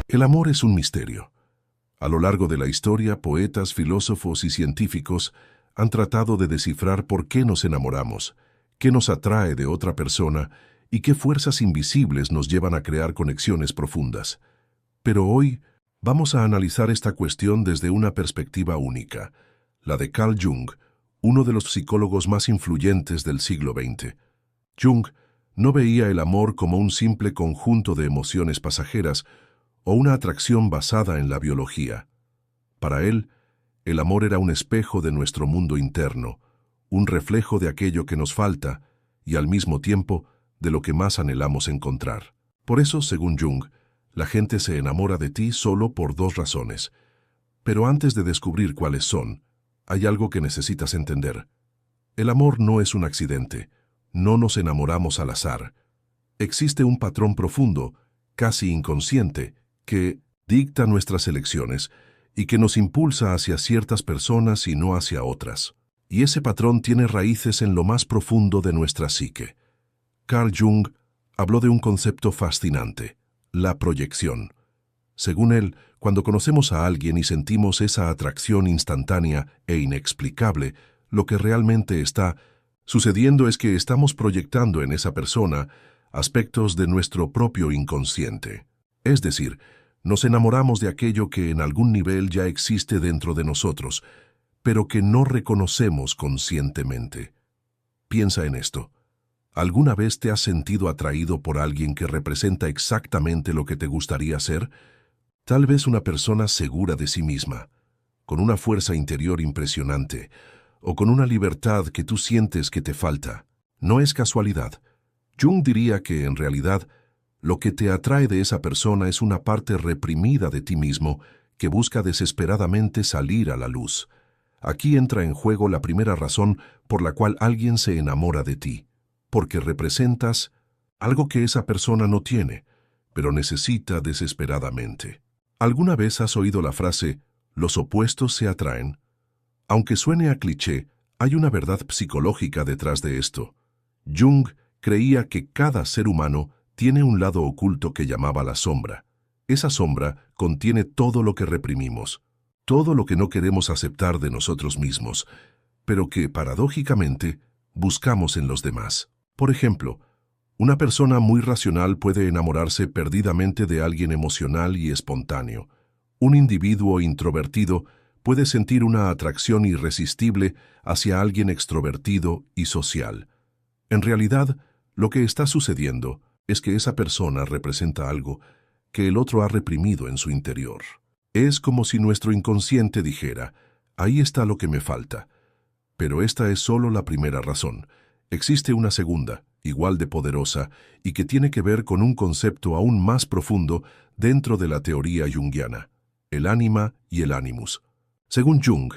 El amor es un misterio. A lo largo de la historia, poetas, filósofos y científicos han tratado de descifrar por qué nos enamoramos, qué nos atrae de otra persona y qué fuerzas invisibles nos llevan a crear conexiones profundas. Pero hoy vamos a analizar esta cuestión desde una perspectiva única, la de Carl Jung, uno de los psicólogos más influyentes del siglo XX. Jung no veía el amor como un simple conjunto de emociones pasajeras o una atracción basada en la biología. Para él, el amor era un espejo de nuestro mundo interno, un reflejo de aquello que nos falta y al mismo tiempo de lo que más anhelamos encontrar. Por eso, según Jung, la gente se enamora de ti solo por dos razones. Pero antes de descubrir cuáles son, hay algo que necesitas entender. El amor no es un accidente. No nos enamoramos al azar. Existe un patrón profundo, casi inconsciente, que dicta nuestras elecciones y que nos impulsa hacia ciertas personas y no hacia otras. Y ese patrón tiene raíces en lo más profundo de nuestra psique. Carl Jung habló de un concepto fascinante, la proyección. Según él, cuando conocemos a alguien y sentimos esa atracción instantánea e inexplicable, lo que realmente está sucediendo es que estamos proyectando en esa persona aspectos de nuestro propio inconsciente. Es decir, nos enamoramos de aquello que en algún nivel ya existe dentro de nosotros, pero que no reconocemos conscientemente. Piensa en esto. ¿Alguna vez te has sentido atraído por alguien que representa exactamente lo que te gustaría ser? Tal vez una persona segura de sí misma, con una fuerza interior impresionante, o con una libertad que tú sientes que te falta. No es casualidad. Jung diría que, en realidad, lo que te atrae de esa persona es una parte reprimida de ti mismo que busca desesperadamente salir a la luz. Aquí entra en juego la primera razón por la cual alguien se enamora de ti, porque representas algo que esa persona no tiene, pero necesita desesperadamente. ¿Alguna vez has oído la frase, los opuestos se atraen? Aunque suene a cliché, hay una verdad psicológica detrás de esto. Jung creía que cada ser humano tiene un lado oculto que llamaba la sombra. Esa sombra contiene todo lo que reprimimos, todo lo que no queremos aceptar de nosotros mismos, pero que, paradójicamente, buscamos en los demás. Por ejemplo, una persona muy racional puede enamorarse perdidamente de alguien emocional y espontáneo. Un individuo introvertido puede sentir una atracción irresistible hacia alguien extrovertido y social. En realidad, lo que está sucediendo es que esa persona representa algo que el otro ha reprimido en su interior. Es como si nuestro inconsciente dijera, ahí está lo que me falta. Pero esta es solo la primera razón. Existe una segunda, igual de poderosa, y que tiene que ver con un concepto aún más profundo dentro de la teoría junguiana, el ánima y el animus. Según Jung,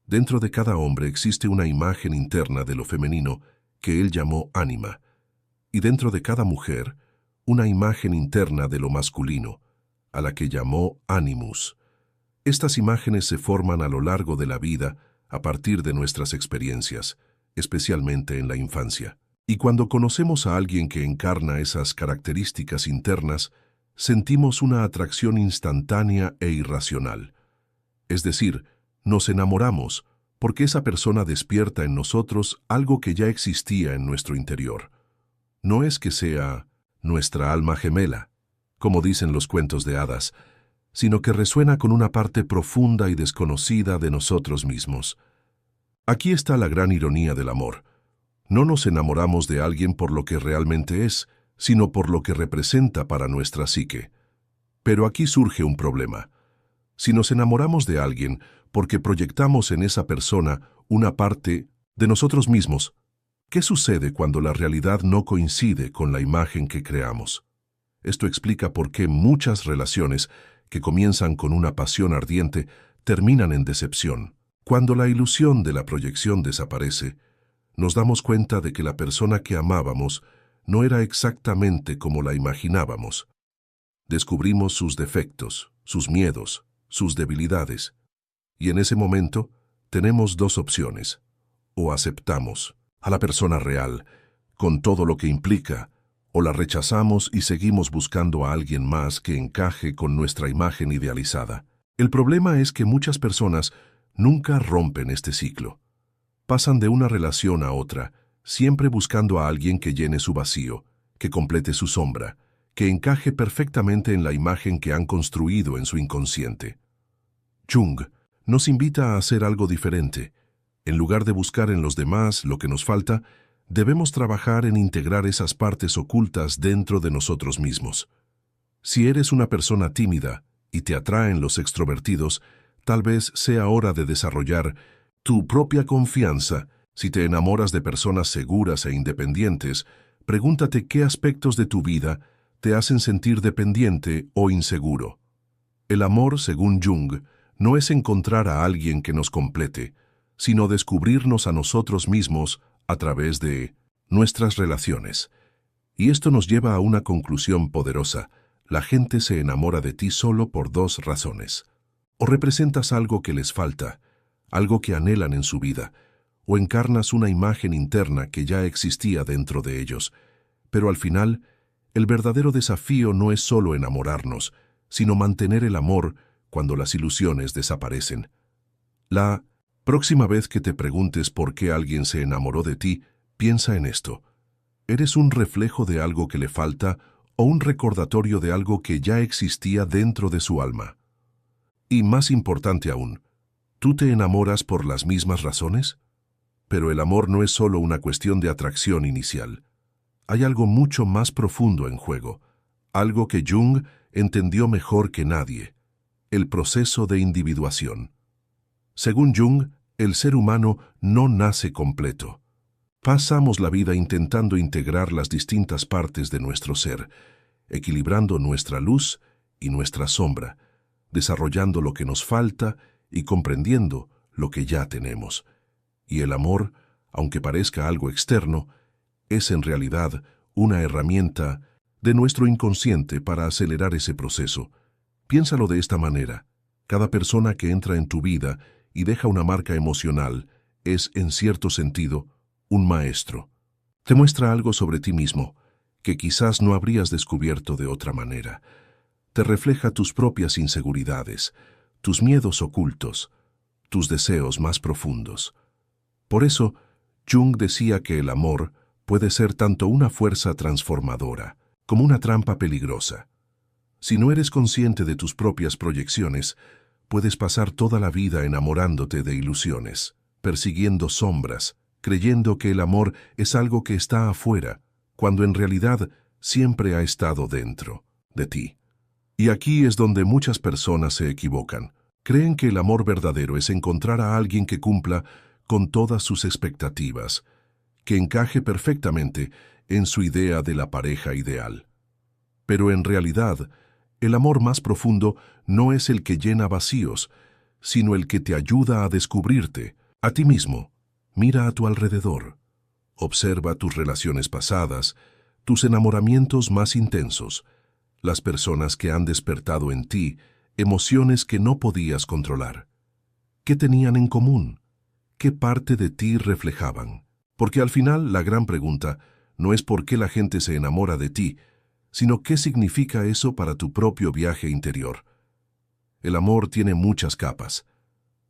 dentro de cada hombre existe una imagen interna de lo femenino que él llamó ánima, y dentro de cada mujer, una imagen interna de lo masculino, a la que llamó animus. Estas imágenes se forman a lo largo de la vida a partir de nuestras experiencias, especialmente en la infancia. Y cuando conocemos a alguien que encarna esas características internas, sentimos una atracción instantánea e irracional. Es decir, nos enamoramos porque esa persona despierta en nosotros algo que ya existía en nuestro interior. No es que sea nuestra alma gemela, como dicen los cuentos de hadas, sino que resuena con una parte profunda y desconocida de nosotros mismos. Aquí está la gran ironía del amor. No nos enamoramos de alguien por lo que realmente es, sino por lo que representa para nuestra psique. Pero aquí surge un problema. Si nos enamoramos de alguien porque proyectamos en esa persona una parte de nosotros mismos, ¿qué sucede cuando la realidad no coincide con la imagen que creamos? Esto explica por qué muchas relaciones que comienzan con una pasión ardiente terminan en decepción. Cuando la ilusión de la proyección desaparece, nos damos cuenta de que la persona que amábamos no era exactamente como la imaginábamos. Descubrimos sus defectos, sus miedos, sus debilidades. Y en ese momento tenemos dos opciones. O aceptamos a la persona real, con todo lo que implica, o la rechazamos y seguimos buscando a alguien más que encaje con nuestra imagen idealizada. El problema es que muchas personas nunca rompen este ciclo. Pasan de una relación a otra, siempre buscando a alguien que llene su vacío, que complete su sombra, que encaje perfectamente en la imagen que han construido en su inconsciente. Jung nos invita a hacer algo diferente. En lugar de buscar en los demás lo que nos falta, debemos trabajar en integrar esas partes ocultas dentro de nosotros mismos. Si eres una persona tímida y te atraen los extrovertidos, tal vez sea hora de desarrollar tu propia confianza. Si te enamoras de personas seguras e independientes, pregúntate qué aspectos de tu vida te hacen sentir dependiente o inseguro. El amor, según Jung, no es encontrar a alguien que nos complete, sino descubrirnos a nosotros mismos a través de nuestras relaciones. Y esto nos lleva a una conclusión poderosa. La gente se enamora de ti solo por dos razones. O representas algo que les falta, algo que anhelan en su vida, o encarnas una imagen interna que ya existía dentro de ellos. Pero al final, el verdadero desafío no es solo enamorarnos, sino mantener el amor cuando las ilusiones desaparecen. La próxima vez que te preguntes por qué alguien se enamoró de ti, piensa en esto. ¿Eres un reflejo de algo que le falta o un recordatorio de algo que ya existía dentro de su alma? Y más importante aún, ¿tú te enamoras por las mismas razones? Pero el amor no es solo una cuestión de atracción inicial. Hay algo mucho más profundo en juego, algo que Jung entendió mejor que nadie: el proceso de individuación. Según Jung, el ser humano no nace completo. Pasamos la vida intentando integrar las distintas partes de nuestro ser, equilibrando nuestra luz y nuestra sombra, desarrollando lo que nos falta y comprendiendo lo que ya tenemos. Y el amor, aunque parezca algo externo, es en realidad una herramienta de nuestro inconsciente para acelerar ese proceso. Piénsalo de esta manera: cada persona que entra en tu vida y deja una marca emocional es, en cierto sentido, un maestro. Te muestra algo sobre ti mismo que quizás no habrías descubierto de otra manera. Te refleja tus propias inseguridades, tus miedos ocultos, tus deseos más profundos. Por eso, Jung decía que el amor puede ser tanto una fuerza transformadora como una trampa peligrosa. Si no eres consciente de tus propias proyecciones, puedes pasar toda la vida enamorándote de ilusiones, persiguiendo sombras, creyendo que el amor es algo que está afuera, cuando en realidad siempre ha estado dentro de ti. Y aquí es donde muchas personas se equivocan. Creen que el amor verdadero es encontrar a alguien que cumpla con todas sus expectativas, que encaje perfectamente en su idea de la pareja ideal. Pero en realidad, el amor más profundo no es el que llena vacíos, sino el que te ayuda a descubrirte a ti mismo. Mira a tu alrededor. Observa tus relaciones pasadas, tus enamoramientos más intensos, las personas que han despertado en ti emociones que no podías controlar. ¿Qué tenían en común? ¿Qué parte de ti reflejaban? Porque al final la gran pregunta no es por qué la gente se enamora de ti, sino qué significa eso para tu propio viaje interior. El amor tiene muchas capas.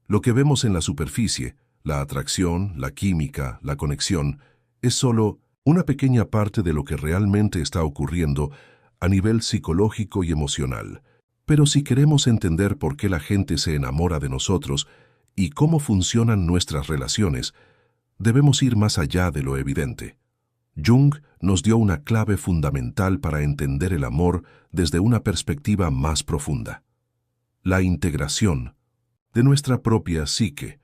Lo que vemos en la superficie, la atracción, la química, la conexión, es solo una pequeña parte de lo que realmente está ocurriendo a nivel psicológico y emocional. Pero si queremos entender por qué la gente se enamora de nosotros y cómo funcionan nuestras relaciones, debemos ir más allá de lo evidente. Jung nos dio una clave fundamental para entender el amor desde una perspectiva más profunda: la integración de nuestra propia psique.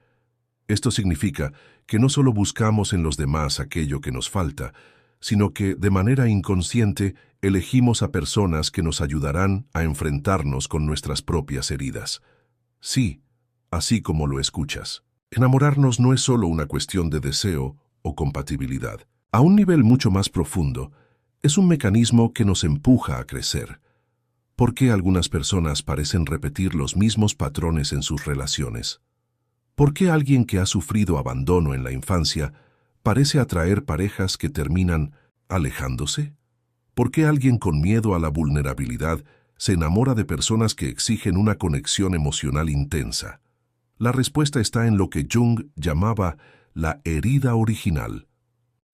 Esto significa que no solo buscamos en los demás aquello que nos falta, sino que, de manera inconsciente, elegimos a personas que nos ayudarán a enfrentarnos con nuestras propias heridas. Sí, así como lo escuchas. Enamorarnos no es solo una cuestión de deseo o compatibilidad. A un nivel mucho más profundo, es un mecanismo que nos empuja a crecer. ¿Por qué algunas personas parecen repetir los mismos patrones en sus relaciones? ¿Por qué alguien que ha sufrido abandono en la infancia parece atraer parejas que terminan alejándose? ¿Por qué alguien con miedo a la vulnerabilidad se enamora de personas que exigen una conexión emocional intensa? La respuesta está en lo que Jung llamaba la herida original.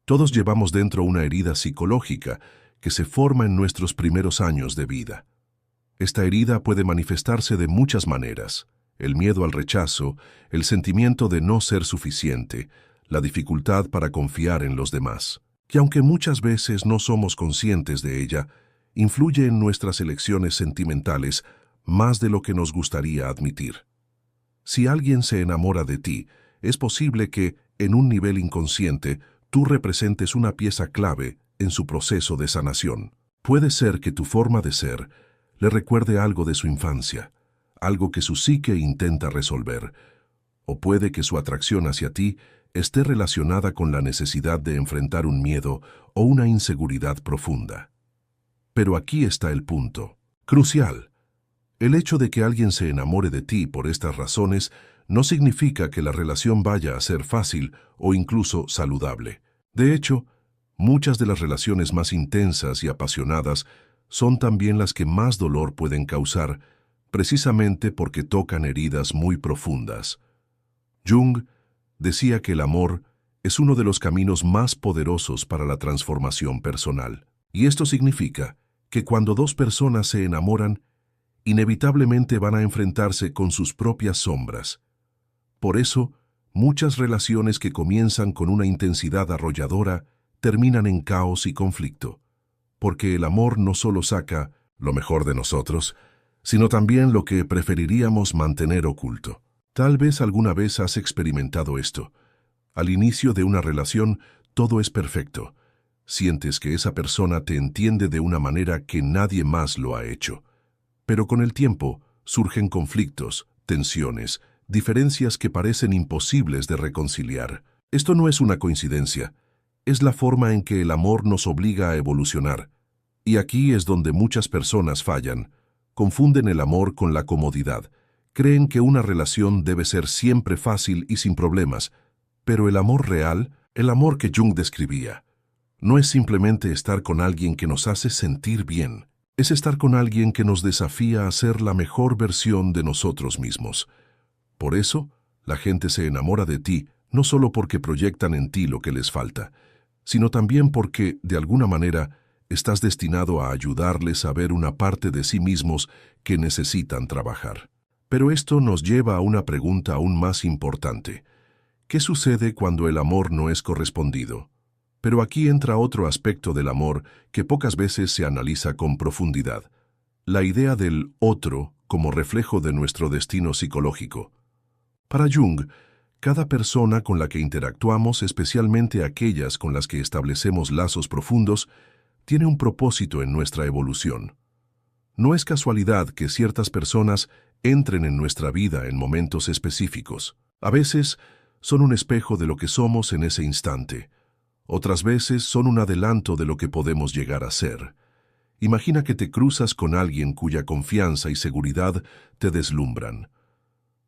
Todos llevamos dentro una herida psicológica que se forma en nuestros primeros años de vida. Esta herida puede manifestarse de muchas maneras: el miedo al rechazo, el sentimiento de no ser suficiente, la dificultad para confiar en los demás, que aunque muchas veces no somos conscientes de ella, influye en nuestras elecciones sentimentales más de lo que nos gustaría admitir. Si alguien se enamora de ti, es posible que, en un nivel inconsciente, tú representes una pieza clave en su proceso de sanación. Puede ser que tu forma de ser le recuerde algo de su infancia, algo que su psique intenta resolver, o puede que su atracción hacia ti esté relacionada con la necesidad de enfrentar un miedo o una inseguridad profunda. Pero aquí está el punto crucial. El hecho de que alguien se enamore de ti por estas razones no significa que la relación vaya a ser fácil o incluso saludable. De hecho, muchas de las relaciones más intensas y apasionadas son también las que más dolor pueden causar, precisamente porque tocan heridas muy profundas. Jung decía que el amor es uno de los caminos más poderosos para la transformación personal. Y esto significa que cuando dos personas se enamoran, inevitablemente van a enfrentarse con sus propias sombras. Por eso, muchas relaciones que comienzan con una intensidad arrolladora terminan en caos y conflicto, porque el amor no solo saca lo mejor de nosotros, sino también lo que preferiríamos mantener oculto. Tal vez alguna vez has experimentado esto. Al inicio de una relación, todo es perfecto. Sientes que esa persona te entiende de una manera que nadie más lo ha hecho. Pero con el tiempo surgen conflictos, tensiones, diferencias que parecen imposibles de reconciliar. Esto no es una coincidencia. Es la forma en que el amor nos obliga a evolucionar. Y aquí es donde muchas personas fallan. Confunden el amor con la comodidad. Creen que una relación debe ser siempre fácil y sin problemas. Pero el amor real, el amor que Jung describía, no es simplemente estar con alguien que nos hace sentir bien. Es estar con alguien que nos desafía a ser la mejor versión de nosotros mismos. Por eso, la gente se enamora de ti no solo porque proyectan en ti lo que les falta, sino también porque, de alguna manera, estás destinado a ayudarles a ver una parte de sí mismos que necesitan trabajar. Pero esto nos lleva a una pregunta aún más importante. ¿Qué sucede cuando el amor no es correspondido? Pero aquí entra otro aspecto del amor que pocas veces se analiza con profundidad: la idea del otro como reflejo de nuestro destino psicológico. Para Jung, cada persona con la que interactuamos, especialmente aquellas con las que establecemos lazos profundos, tiene un propósito en nuestra evolución. No es casualidad que ciertas personas entren en nuestra vida en momentos específicos. A veces son un espejo de lo que somos en ese instante. Otras veces son un adelanto de lo que podemos llegar a ser. Imagina que te cruzas con alguien cuya confianza y seguridad te deslumbran.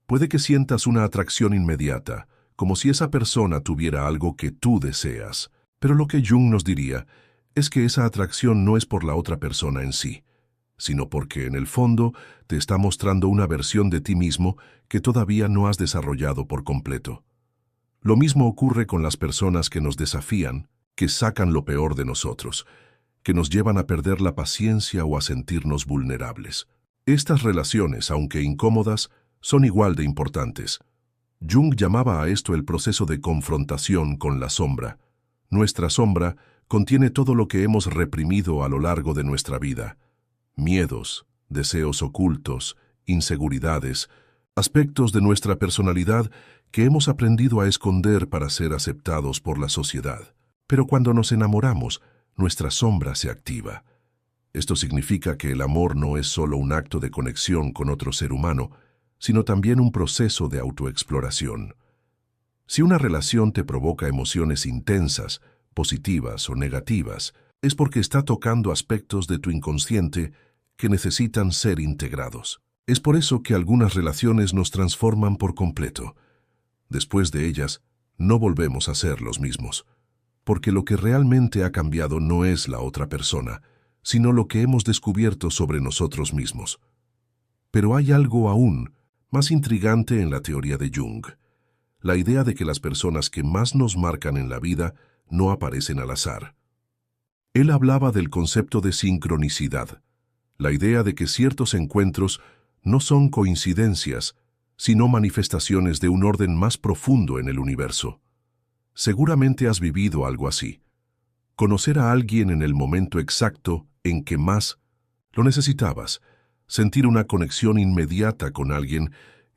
Puede que sientas una atracción inmediata, como si esa persona tuviera algo que tú deseas. Pero lo que Jung nos diría es que esa atracción no es por la otra persona en sí, sino porque en el fondo te está mostrando una versión de ti mismo que todavía no has desarrollado por completo. Lo mismo ocurre con las personas que nos desafían, que sacan lo peor de nosotros, que nos llevan a perder la paciencia o a sentirnos vulnerables. Estas relaciones, aunque incómodas, son igual de importantes. Jung llamaba a esto el proceso de confrontación con la sombra. Nuestra sombra contiene todo lo que hemos reprimido a lo largo de nuestra vida: miedos, deseos ocultos, inseguridades, aspectos de nuestra personalidad que hemos aprendido a esconder para ser aceptados por la sociedad. Pero cuando nos enamoramos, nuestra sombra se activa. Esto significa que el amor no es solo un acto de conexión con otro ser humano, sino también un proceso de autoexploración. Si una relación te provoca emociones intensas, positivas o negativas, es porque está tocando aspectos de tu inconsciente que necesitan ser integrados. Es por eso que algunas relaciones nos transforman por completo. Después de ellas, no volvemos a ser los mismos, porque lo que realmente ha cambiado no es la otra persona, sino lo que hemos descubierto sobre nosotros mismos. Pero hay algo aún más intrigante en la teoría de Jung, la idea de que las personas que más nos marcan en la vida no aparecen al azar. Él hablaba del concepto de sincronicidad, la idea de que ciertos encuentros no son coincidencias, sino manifestaciones de un orden más profundo en el universo. Seguramente has vivido algo así. Conocer a alguien en el momento exacto en que más lo necesitabas, sentir una conexión inmediata con alguien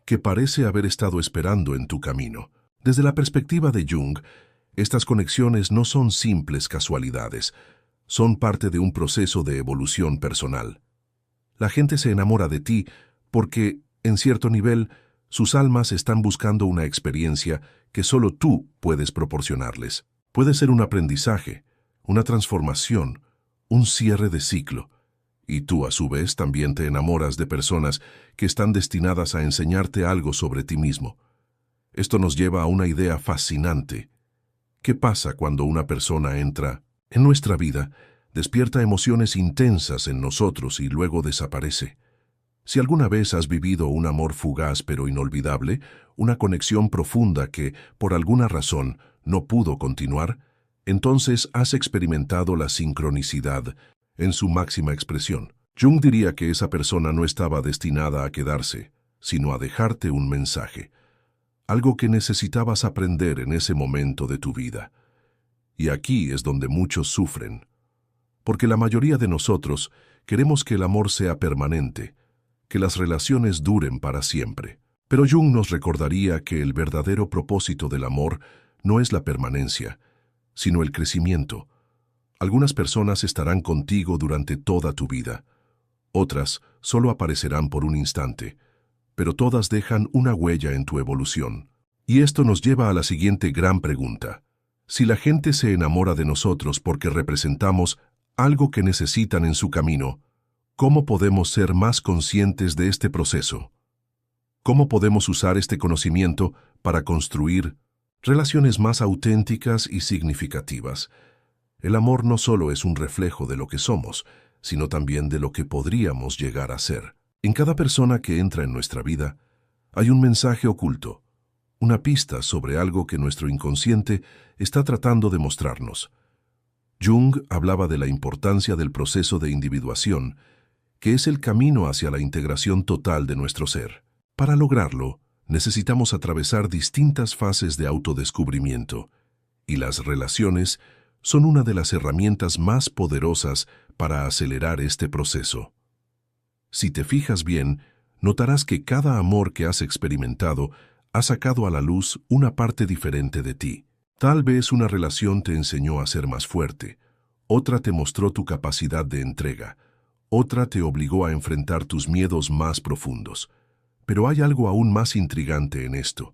que parece haber estado esperando en tu camino. Desde la perspectiva de Jung, estas conexiones no son simples casualidades, son parte de un proceso de evolución personal. La gente se enamora de ti porque, en cierto nivel, sus almas están buscando una experiencia que solo tú puedes proporcionarles. Puede ser un aprendizaje, una transformación, un cierre de ciclo. Y tú, a su vez, también te enamoras de personas que están destinadas a enseñarte algo sobre ti mismo. Esto nos lleva a una idea fascinante. ¿Qué pasa cuando una persona entra en nuestra vida, despierta emociones intensas en nosotros y luego desaparece? Si alguna vez has vivido un amor fugaz pero inolvidable, una conexión profunda que, por alguna razón, no pudo continuar, entonces has experimentado la sincronicidad en su máxima expresión. Jung diría que esa persona no estaba destinada a quedarse, sino a dejarte un mensaje, algo que necesitabas aprender en ese momento de tu vida. Y aquí es donde muchos sufren, porque la mayoría de nosotros queremos que el amor sea permanente, que las relaciones duren para siempre. Pero Jung nos recordaría que el verdadero propósito del amor no es la permanencia, sino el crecimiento. Algunas personas estarán contigo durante toda tu vida. Otras solo aparecerán por un instante, pero todas dejan una huella en tu evolución. Y esto nos lleva a la siguiente gran pregunta. Si la gente se enamora de nosotros porque representamos algo que necesitan en su camino, ¿cómo podemos ser más conscientes de este proceso? ¿Cómo podemos usar este conocimiento para construir relaciones más auténticas y significativas? El amor no solo es un reflejo de lo que somos, sino también de lo que podríamos llegar a ser. En cada persona que entra en nuestra vida, hay un mensaje oculto, una pista sobre algo que nuestro inconsciente está tratando de mostrarnos. Jung hablaba de la importancia del proceso de individuación, que es el camino hacia la integración total de nuestro ser. Para lograrlo, necesitamos atravesar distintas fases de autodescubrimiento, y las relaciones son una de las herramientas más poderosas para acelerar este proceso. Si te fijas bien, notarás que cada amor que has experimentado ha sacado a la luz una parte diferente de ti. Tal vez una relación te enseñó a ser más fuerte, otra te mostró tu capacidad de entrega, otra te obligó a enfrentar tus miedos más profundos. Pero hay algo aún más intrigante en esto.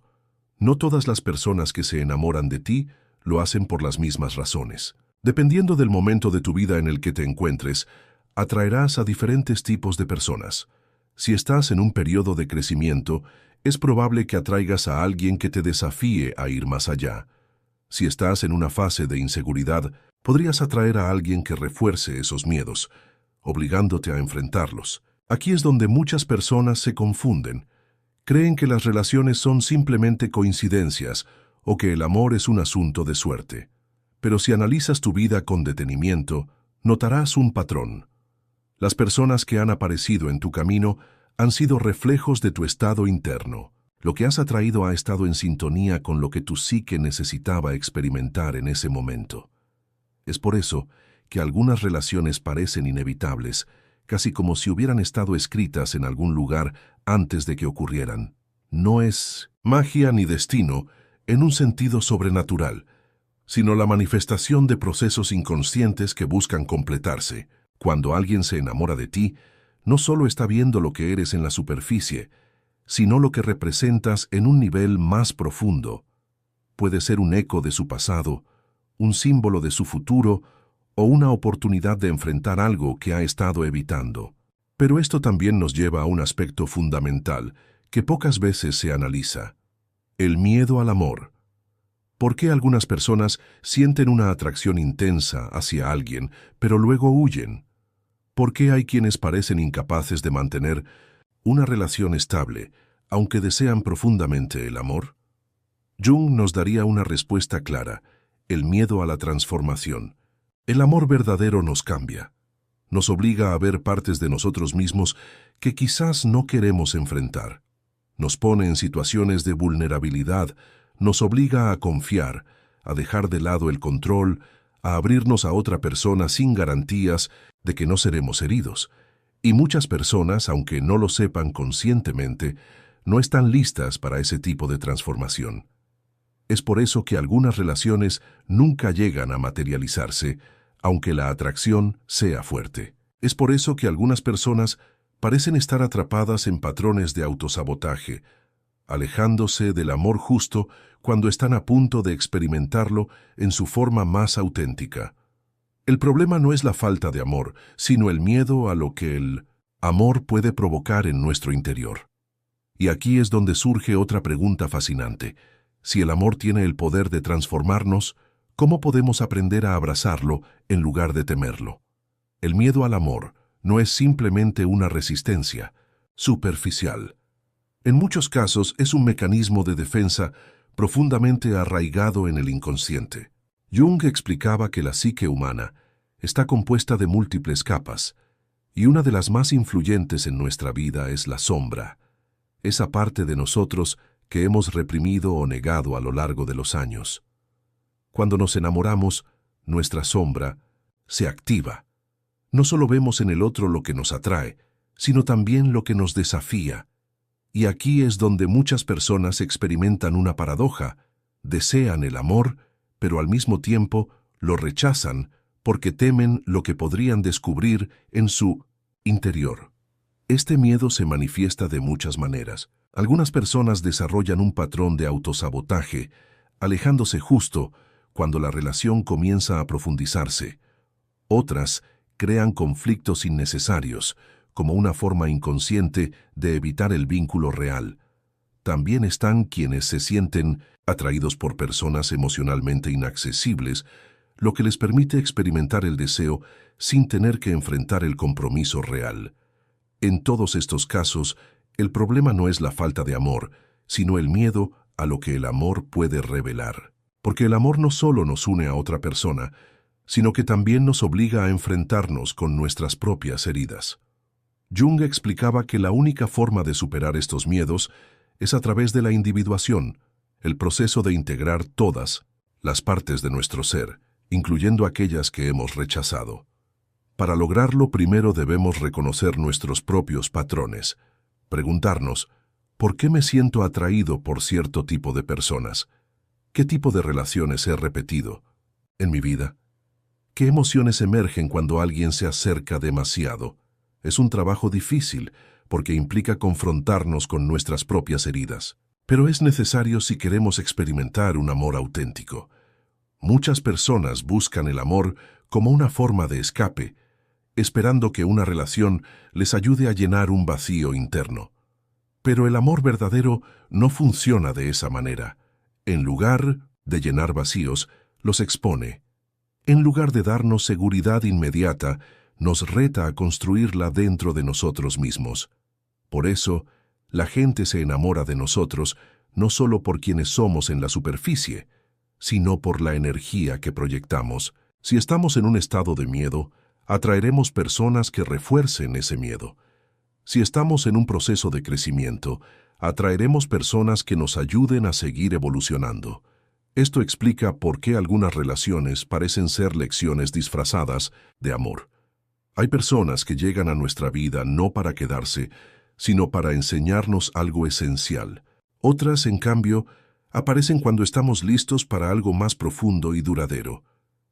No todas las personas que se enamoran de ti lo hacen por las mismas razones. Dependiendo del momento de tu vida en el que te encuentres, atraerás a diferentes tipos de personas. Si estás en un periodo de crecimiento, es probable que atraigas a alguien que te desafíe a ir más allá. Si estás en una fase de inseguridad, podrías atraer a alguien que refuerce esos miedos, obligándote a enfrentarlos. Aquí es donde muchas personas se confunden. Creen que las relaciones son simplemente coincidencias o que el amor es un asunto de suerte. Pero si analizas tu vida con detenimiento, notarás un patrón. Las personas que han aparecido en tu camino han sido reflejos de tu estado interno. Lo que has atraído ha estado en sintonía con lo que tu psique necesitaba experimentar en ese momento. Es por eso que algunas relaciones parecen inevitables, casi como si hubieran estado escritas en algún lugar antes de que ocurrieran. No es magia ni destino en un sentido sobrenatural, sino la manifestación de procesos inconscientes que buscan completarse. Cuando alguien se enamora de ti, no solo está viendo lo que eres en la superficie, sino lo que representas en un nivel más profundo. Puede ser un eco de su pasado, un símbolo de su futuro o una oportunidad de enfrentar algo que ha estado evitando. Pero esto también nos lleva a un aspecto fundamental que pocas veces se analiza: el miedo al amor. ¿Por qué algunas personas sienten una atracción intensa hacia alguien, pero luego huyen? ¿Por qué hay quienes parecen incapaces de mantener una relación estable, aunque desean profundamente el amor? Jung nos daría una respuesta clara: el miedo a la transformación. El amor verdadero nos cambia. Nos obliga a ver partes de nosotros mismos que quizás no queremos enfrentar. Nos pone en situaciones de vulnerabilidad, nos obliga a confiar, a dejar de lado el control, a abrirnos a otra persona sin garantías de que no seremos heridos. Y muchas personas, aunque no lo sepan conscientemente, no están listas para ese tipo de transformación. Es por eso que algunas relaciones nunca llegan a materializarse, aunque la atracción sea fuerte. Es por eso que algunas personas parecen estar atrapadas en patrones de autosabotaje, alejándose del amor justo cuando están a punto de experimentarlo en su forma más auténtica. El problema no es la falta de amor, sino el miedo a lo que el amor puede provocar en nuestro interior. Y aquí es donde surge otra pregunta fascinante. Si el amor tiene el poder de transformarnos, ¿cómo podemos aprender a abrazarlo en lugar de temerlo? El miedo al amor no es simplemente una resistencia superficial. En muchos casos es un mecanismo de defensa profundamente arraigado en el inconsciente. Jung explicaba que la psique humana está compuesta de múltiples capas, y una de las más influyentes en nuestra vida es la sombra, esa parte de nosotros que hemos reprimido o negado a lo largo de los años. Cuando nos enamoramos, nuestra sombra se activa. No solo vemos en el otro lo que nos atrae, sino también lo que nos desafía. Y aquí es donde muchas personas experimentan una paradoja: desean el amor, pero al mismo tiempo lo rechazan porque temen lo que podrían descubrir en su interior. Este miedo se manifiesta de muchas maneras. Algunas personas desarrollan un patrón de autosabotaje, alejándose justo cuando la relación comienza a profundizarse. Otras crean conflictos innecesarios, como una forma inconsciente de evitar el vínculo real. También están quienes se sienten atraídos por personas emocionalmente inaccesibles, lo que les permite experimentar el deseo sin tener que enfrentar el compromiso real. En todos estos casos, el problema no es la falta de amor, sino el miedo a lo que el amor puede revelar. Porque el amor no solo nos une a otra persona, sino que también nos obliga a enfrentarnos con nuestras propias heridas. Jung explicaba que la única forma de superar estos miedos es a través de la individuación, el proceso de integrar todas las partes de nuestro ser, incluyendo aquellas que hemos rechazado. Para lograrlo, primero debemos reconocer nuestros propios patrones, preguntarnos: ¿por qué me siento atraído por cierto tipo de personas? ¿Qué tipo de relaciones he repetido en mi vida? ¿Qué emociones emergen cuando alguien se acerca demasiado? Es un trabajo difícil porque implica confrontarnos con nuestras propias heridas, pero es necesario si queremos experimentar un amor auténtico. Muchas personas buscan el amor como una forma de escape, esperando que una relación les ayude a llenar un vacío interno. Pero el amor verdadero no funciona de esa manera. En lugar de llenar vacíos, los expone. En lugar de darnos seguridad inmediata, nos reta a construirla dentro de nosotros mismos. Por eso, la gente se enamora de nosotros no solo por quienes somos en la superficie, sino por la energía que proyectamos. Si estamos en un estado de miedo, atraeremos personas que refuercen ese miedo. Si estamos en un proceso de crecimiento, atraeremos personas que nos ayuden a seguir evolucionando. Esto explica por qué algunas relaciones parecen ser lecciones disfrazadas de amor. Hay personas que llegan a nuestra vida no para quedarse, sino para enseñarnos algo esencial. Otras, en cambio, aparecen cuando estamos listos para algo más profundo y duradero.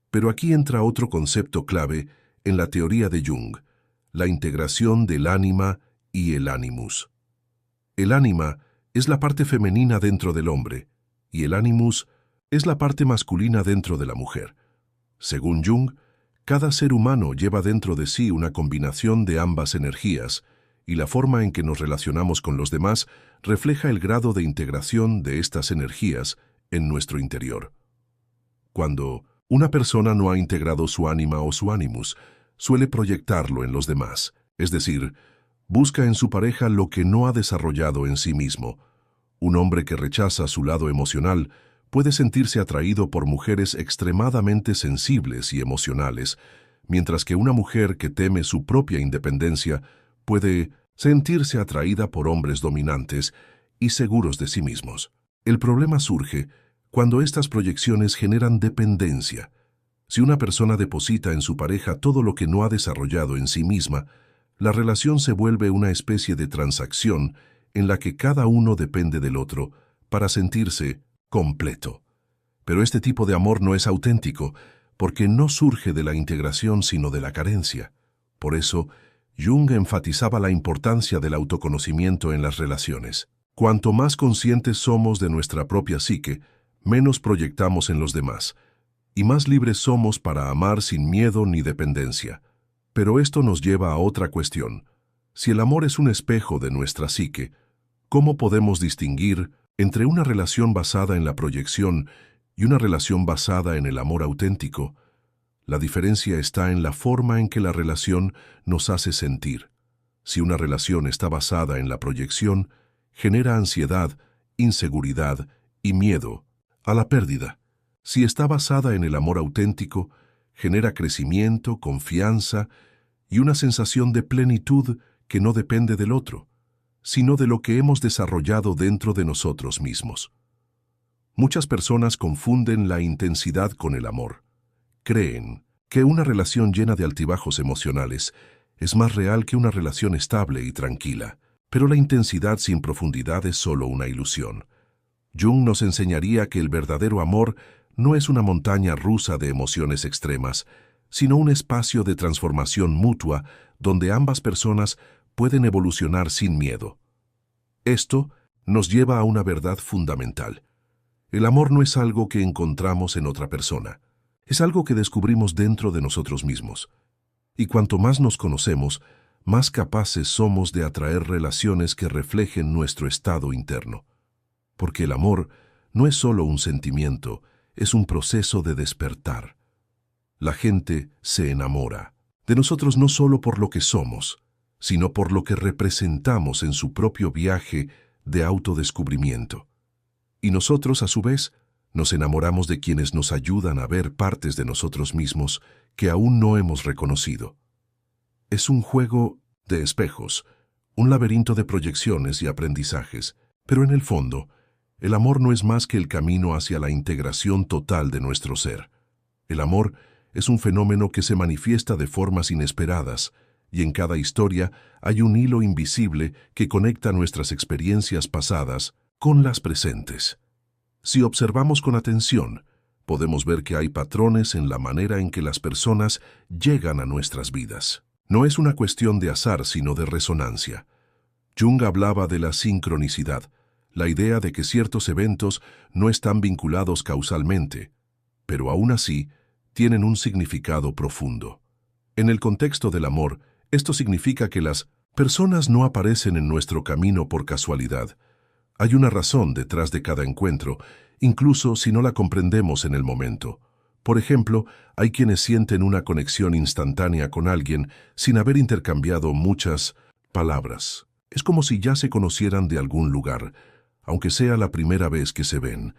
Pero aquí entra otro concepto clave en la teoría de Jung: la integración del ánima y el animus. El ánima es la parte femenina dentro del hombre, y el animus es la parte masculina dentro de la mujer. Según Jung, cada ser humano lleva dentro de sí una combinación de ambas energías, y la forma en que nos relacionamos con los demás refleja el grado de integración de estas energías en nuestro interior. Cuando una persona no ha integrado su ánima o su animus, suele proyectarlo en los demás, es decir, busca en su pareja lo que no ha desarrollado en sí mismo. Un hombre que rechaza su lado emocional puede sentirse atraído por mujeres extremadamente sensibles y emocionales, mientras que una mujer que teme su propia independencia puede sentirse atraída por hombres dominantes y seguros de sí mismos. El problema surge cuando estas proyecciones generan dependencia. Si una persona deposita en su pareja todo lo que no ha desarrollado en sí misma, la relación se vuelve una especie de transacción en la que cada uno depende del otro para sentirse completo. Pero este tipo de amor no es auténtico, porque no surge de la integración sino de la carencia. Por eso, Jung enfatizaba la importancia del autoconocimiento en las relaciones. Cuanto más conscientes somos de nuestra propia psique, menos proyectamos en los demás, y más libres somos para amar sin miedo ni dependencia. Pero esto nos lleva a otra cuestión. Si el amor es un espejo de nuestra psique, ¿cómo podemos distinguir entre una relación basada en la proyección y una relación basada en el amor auténtico? La diferencia está en la forma en que la relación nos hace sentir. Si una relación está basada en la proyección, genera ansiedad, inseguridad y miedo a la pérdida. Si está basada en el amor auténtico, genera crecimiento, confianza y una sensación de plenitud que no depende del otro, sino de lo que hemos desarrollado dentro de nosotros mismos. Muchas personas confunden la intensidad con el amor. Creen que una relación llena de altibajos emocionales es más real que una relación estable y tranquila, pero la intensidad sin profundidad es solo una ilusión. Jung nos enseñaría que el verdadero amor no es una montaña rusa de emociones extremas, sino un espacio de transformación mutua donde ambas personas pueden evolucionar sin miedo. Esto nos lleva a una verdad fundamental. El amor no es algo que encontramos en otra persona, es algo que descubrimos dentro de nosotros mismos. Y cuanto más nos conocemos, más capaces somos de atraer relaciones que reflejen nuestro estado interno. Porque el amor no es solo un sentimiento, es un proceso de despertar. La gente se enamora de nosotros no solo por lo que somos, sino por lo que representamos en su propio viaje de autodescubrimiento. Y nosotros, a su vez, nos enamoramos de quienes nos ayudan a ver partes de nosotros mismos que aún no hemos reconocido. Es un juego de espejos, un laberinto de proyecciones y aprendizajes, pero en el fondo, el amor no es más que el camino hacia la integración total de nuestro ser. El amor es un fenómeno que se manifiesta de formas inesperadas, y en cada historia hay un hilo invisible que conecta nuestras experiencias pasadas con las presentes. Si observamos con atención, podemos ver que hay patrones en la manera en que las personas llegan a nuestras vidas. No es una cuestión de azar, sino de resonancia. Jung hablaba de la sincronicidad, la idea de que ciertos eventos no están vinculados causalmente, pero aún así tienen un significado profundo. En el contexto del amor, esto significa que las personas no aparecen en nuestro camino por casualidad. Hay una razón detrás de cada encuentro, incluso si no la comprendemos en el momento. Por ejemplo, hay quienes sienten una conexión instantánea con alguien sin haber intercambiado muchas palabras. Es como si ya se conocieran de algún lugar, aunque sea la primera vez que se ven.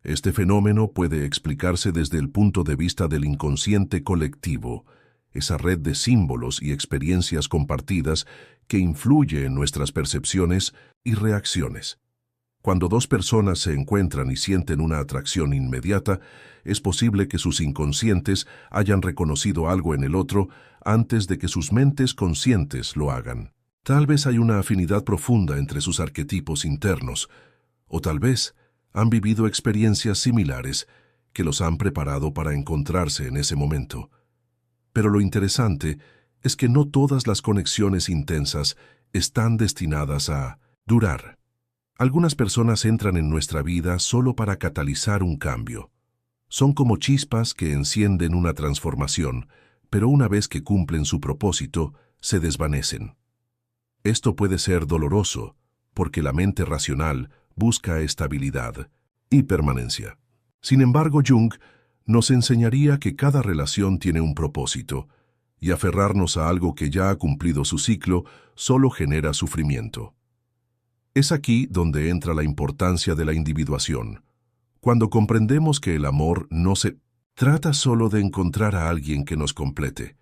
Este fenómeno puede explicarse desde el punto de vista del inconsciente colectivo, esa red de símbolos y experiencias compartidas que influye en nuestras percepciones y reacciones. Cuando dos personas se encuentran y sienten una atracción inmediata, es posible que sus inconscientes hayan reconocido algo en el otro antes de que sus mentes conscientes lo hagan. Tal vez hay una afinidad profunda entre sus arquetipos internos, o tal vez han vivido experiencias similares que los han preparado para encontrarse en ese momento. Pero lo interesante es que no todas las conexiones intensas están destinadas a durar. Algunas personas entran en nuestra vida solo para catalizar un cambio. Son como chispas que encienden una transformación, pero una vez que cumplen su propósito, se desvanecen. Esto puede ser doloroso, porque la mente racional busca estabilidad y permanencia. Sin embargo, Jung nos enseñaría que cada relación tiene un propósito, y aferrarnos a algo que ya ha cumplido su ciclo solo genera sufrimiento. Es aquí donde entra la importancia de la individuación. Cuando comprendemos que el amor no se trata solo de encontrar a alguien que nos complete,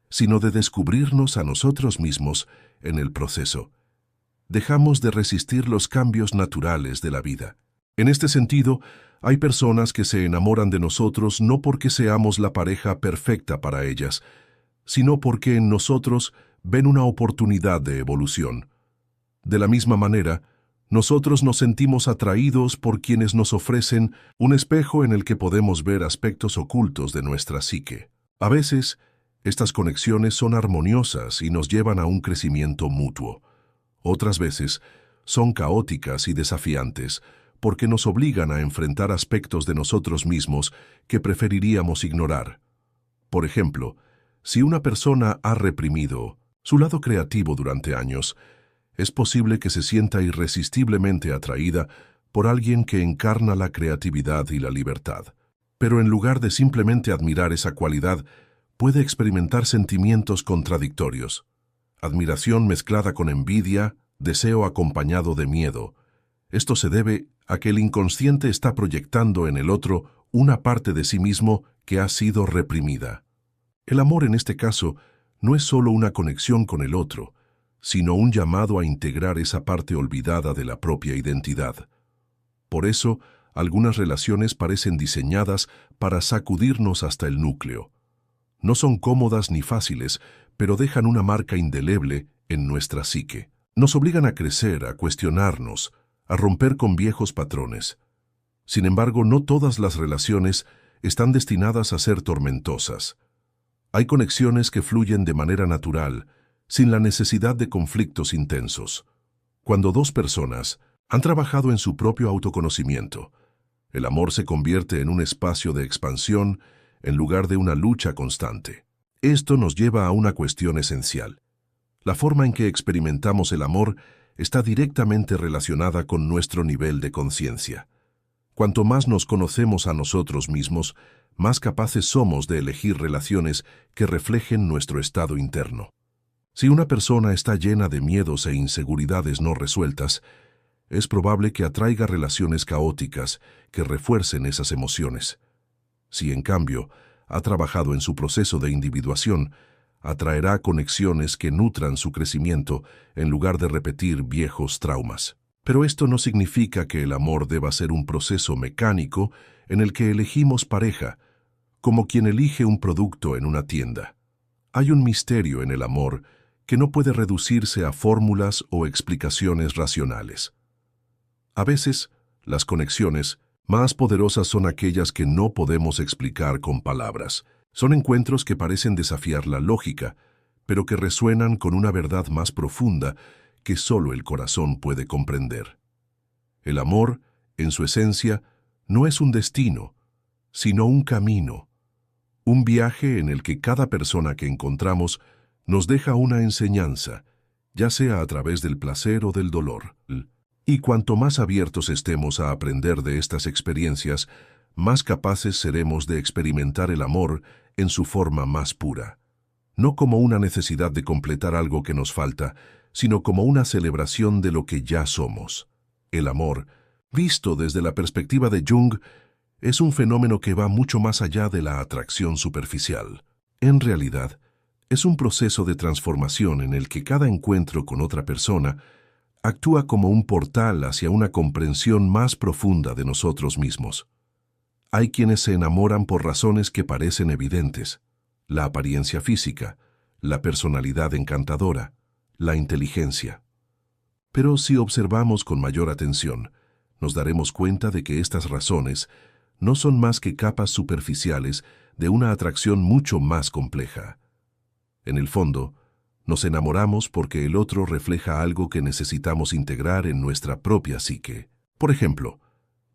sino de descubrirnos a nosotros mismos en el proceso. Dejamos de resistir los cambios naturales de la vida. En este sentido, hay personas que se enamoran de nosotros no porque seamos la pareja perfecta para ellas, sino porque en nosotros ven una oportunidad de evolución. De la misma manera, nosotros nos sentimos atraídos por quienes nos ofrecen un espejo en el que podemos ver aspectos ocultos de nuestra psique. A veces, estas conexiones son armoniosas y nos llevan a un crecimiento mutuo. Otras veces, son caóticas y desafiantes, porque nos obligan a enfrentar aspectos de nosotros mismos que preferiríamos ignorar. Por ejemplo, si una persona ha reprimido su lado creativo durante años, es posible que se sienta irresistiblemente atraída por alguien que encarna la creatividad y la libertad. Pero en lugar de simplemente admirar esa cualidad, puede experimentar sentimientos contradictorios. Admiración mezclada con envidia, deseo acompañado de miedo. Esto se debe a que el inconsciente está proyectando en el otro una parte de sí mismo que ha sido reprimida. El amor en este caso no es solo una conexión con el otro, sino un llamado a integrar esa parte olvidada de la propia identidad. Por eso, algunas relaciones parecen diseñadas para sacudirnos hasta el núcleo. No son cómodas ni fáciles, pero dejan una marca indeleble en nuestra psique. Nos obligan a crecer, a cuestionarnos, a romper con viejos patrones. Sin embargo, no todas las relaciones están destinadas a ser tormentosas. Hay conexiones que fluyen de manera natural, sin la necesidad de conflictos intensos. Cuando dos personas han trabajado en su propio autoconocimiento, el amor se convierte en un espacio de expansión en lugar de una lucha constante. Esto nos lleva a una cuestión esencial. La forma en que experimentamos el amor está directamente relacionada con nuestro nivel de conciencia. Cuanto más nos conocemos a nosotros mismos, más capaces somos de elegir relaciones que reflejen nuestro estado interno. Si una persona está llena de miedos e inseguridades no resueltas, es probable que atraiga relaciones caóticas que refuercen esas emociones. Si, en cambio, ha trabajado en su proceso de individuación, atraerá conexiones que nutran su crecimiento en lugar de repetir viejos traumas. Pero esto no significa que el amor deba ser un proceso mecánico en el que elegimos pareja, como quien elige un producto en una tienda. Hay un misterio en el amor que no puede reducirse a fórmulas o explicaciones racionales. A veces, las conexiones más poderosas son aquellas que no podemos explicar con palabras. Son encuentros que parecen desafiar la lógica, pero que resuenan con una verdad más profunda que solo el corazón puede comprender. El amor, en su esencia, no es un destino, sino un camino, un viaje en el que cada persona que encontramos nos deja una enseñanza, ya sea a través del placer o del dolor. Y cuanto más abiertos estemos a aprender de estas experiencias, más capaces seremos de experimentar el amor en su forma más pura. No como una necesidad de completar algo que nos falta, sino como una celebración de lo que ya somos. El amor, visto desde la perspectiva de Jung, es un fenómeno que va mucho más allá de la atracción superficial. En realidad, es un proceso de transformación en el que cada encuentro con otra persona actúa como un portal hacia una comprensión más profunda de nosotros mismos. Hay quienes se enamoran por razones que parecen evidentes: la apariencia física, la personalidad encantadora, la inteligencia. Pero si observamos con mayor atención, nos daremos cuenta de que estas razones no son más que capas superficiales de una atracción mucho más compleja. En el fondo, nos enamoramos porque el otro refleja algo que necesitamos integrar en nuestra propia psique. Por ejemplo,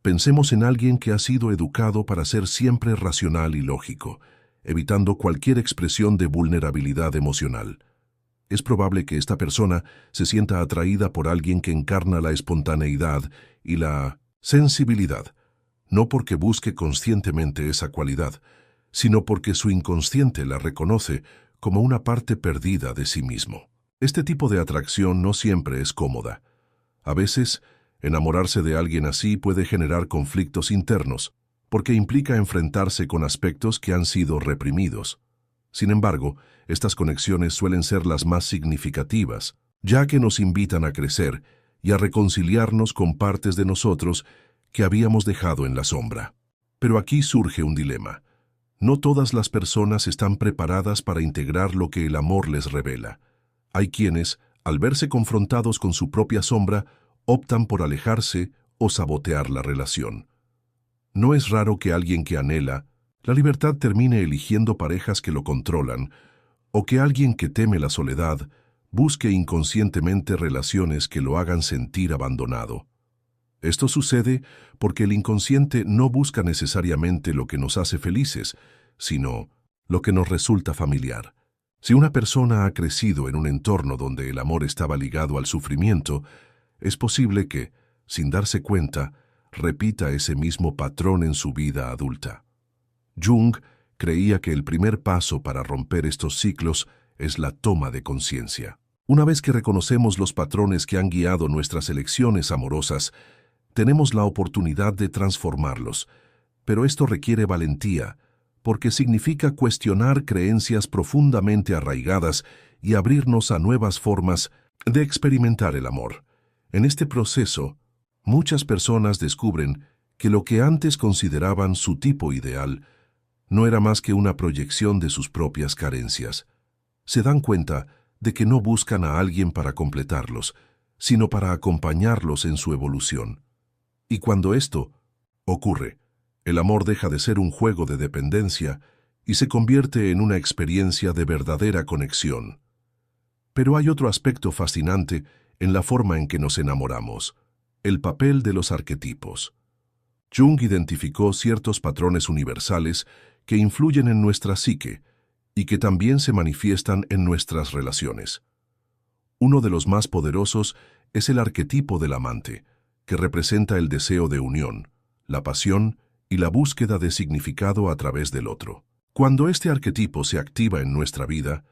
pensemos en alguien que ha sido educado para ser siempre racional y lógico, evitando cualquier expresión de vulnerabilidad emocional. Es probable que esta persona se sienta atraída por alguien que encarna la espontaneidad y la sensibilidad, no porque busque conscientemente esa cualidad, sino porque su inconsciente la reconoce como una parte perdida de sí mismo. Este tipo de atracción no siempre es cómoda. A veces, enamorarse de alguien así puede generar conflictos internos, porque implica enfrentarse con aspectos que han sido reprimidos. Sin embargo, estas conexiones suelen ser las más significativas, ya que nos invitan a crecer y a reconciliarnos con partes de nosotros que habíamos dejado en la sombra. Pero aquí surge un dilema. No todas las personas están preparadas para integrar lo que el amor les revela. Hay quienes, al verse confrontados con su propia sombra, optan por alejarse o sabotear la relación. No es raro que alguien que anhela la libertad termine eligiendo parejas que lo controlan, o que alguien que teme la soledad busque inconscientemente relaciones que lo hagan sentir abandonado. Esto sucede porque el inconsciente no busca necesariamente lo que nos hace felices, sino lo que nos resulta familiar. Si una persona ha crecido en un entorno donde el amor estaba ligado al sufrimiento, es posible que, sin darse cuenta, repita ese mismo patrón en su vida adulta. Jung creía que el primer paso para romper estos ciclos es la toma de conciencia. Una vez que reconocemos los patrones que han guiado nuestras elecciones amorosas, tenemos la oportunidad de transformarlos, pero esto requiere valentía, porque significa cuestionar creencias profundamente arraigadas y abrirnos a nuevas formas de experimentar el amor. En este proceso, muchas personas descubren que lo que antes consideraban su tipo ideal no era más que una proyección de sus propias carencias. Se dan cuenta de que no buscan a alguien para completarlos, sino para acompañarlos en su evolución. Y cuando esto ocurre, el amor deja de ser un juego de dependencia y se convierte en una experiencia de verdadera conexión. Pero hay otro aspecto fascinante en la forma en que nos enamoramos: el papel de los arquetipos. Jung identificó ciertos patrones universales que influyen en nuestra psique y que también se manifiestan en nuestras relaciones. Uno de los más poderosos es el arquetipo del amante, que representa el deseo de unión, la pasión y la búsqueda de significado a través del otro. Cuando este arquetipo se activa en nuestra vida,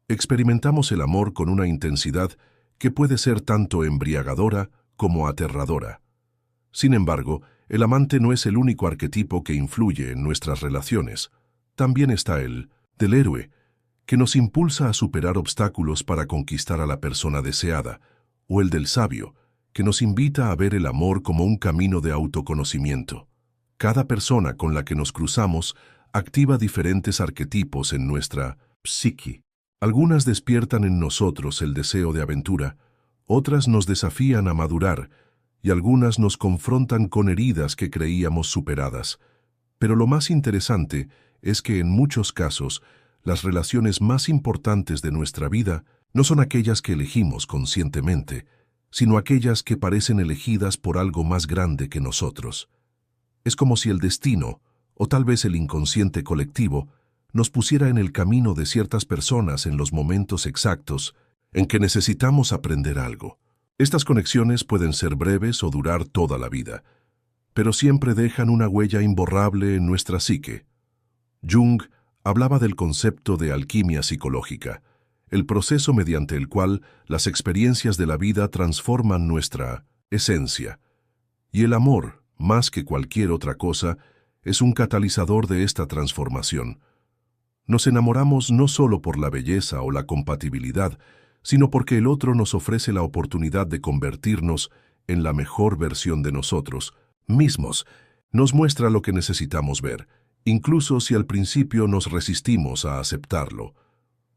experimentamos el amor con una intensidad que puede ser tanto embriagadora como aterradora. Sin embargo, el amante no es el único arquetipo que influye en nuestras relaciones. También está el del héroe, que nos impulsa a superar obstáculos para conquistar a la persona deseada, o el del sabio, que nos invita a ver el amor como un camino de autoconocimiento. Cada persona con la que nos cruzamos activa diferentes arquetipos en nuestra psique. Algunas despiertan en nosotros el deseo de aventura, otras nos desafían a madurar, y algunas nos confrontan con heridas que creíamos superadas. Pero lo más interesante es que en muchos casos, las relaciones más importantes de nuestra vida no son aquellas que elegimos conscientemente, sino aquellas que parecen elegidas por algo más grande que nosotros. Es como si el destino, o tal vez el inconsciente colectivo, nos pusiera en el camino de ciertas personas en los momentos exactos en que necesitamos aprender algo. Estas conexiones pueden ser breves o durar toda la vida, pero siempre dejan una huella imborrable en nuestra psique. Jung hablaba del concepto de alquimia psicológica, el proceso mediante el cual las experiencias de la vida transforman nuestra esencia. Y el amor, más que cualquier otra cosa, es un catalizador de esta transformación. Nos enamoramos no solo por la belleza o la compatibilidad, sino porque el otro nos ofrece la oportunidad de convertirnos en la mejor versión de nosotros mismos. Nos muestra lo que necesitamos ver, incluso si al principio nos resistimos a aceptarlo.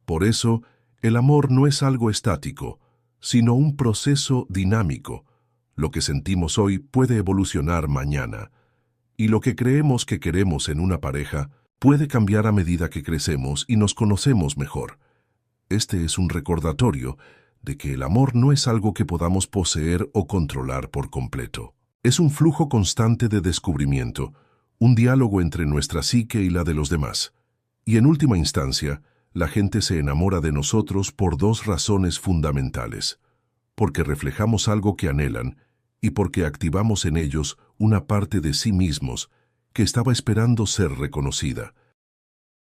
Por eso, el amor no es algo estático, sino un proceso dinámico. Lo que sentimos hoy puede evolucionar mañana, y lo que creemos que queremos en una pareja puede cambiar a medida que crecemos y nos conocemos mejor. Este es un recordatorio de que el amor no es algo que podamos poseer o controlar por completo. Es un flujo constante de descubrimiento, un diálogo entre nuestra psique y la de los demás. Y en última instancia, la gente se enamora de nosotros por dos razones fundamentales: porque reflejamos algo que anhelan y porque activamos en ellos una parte de sí mismos que estaba esperando ser reconocida.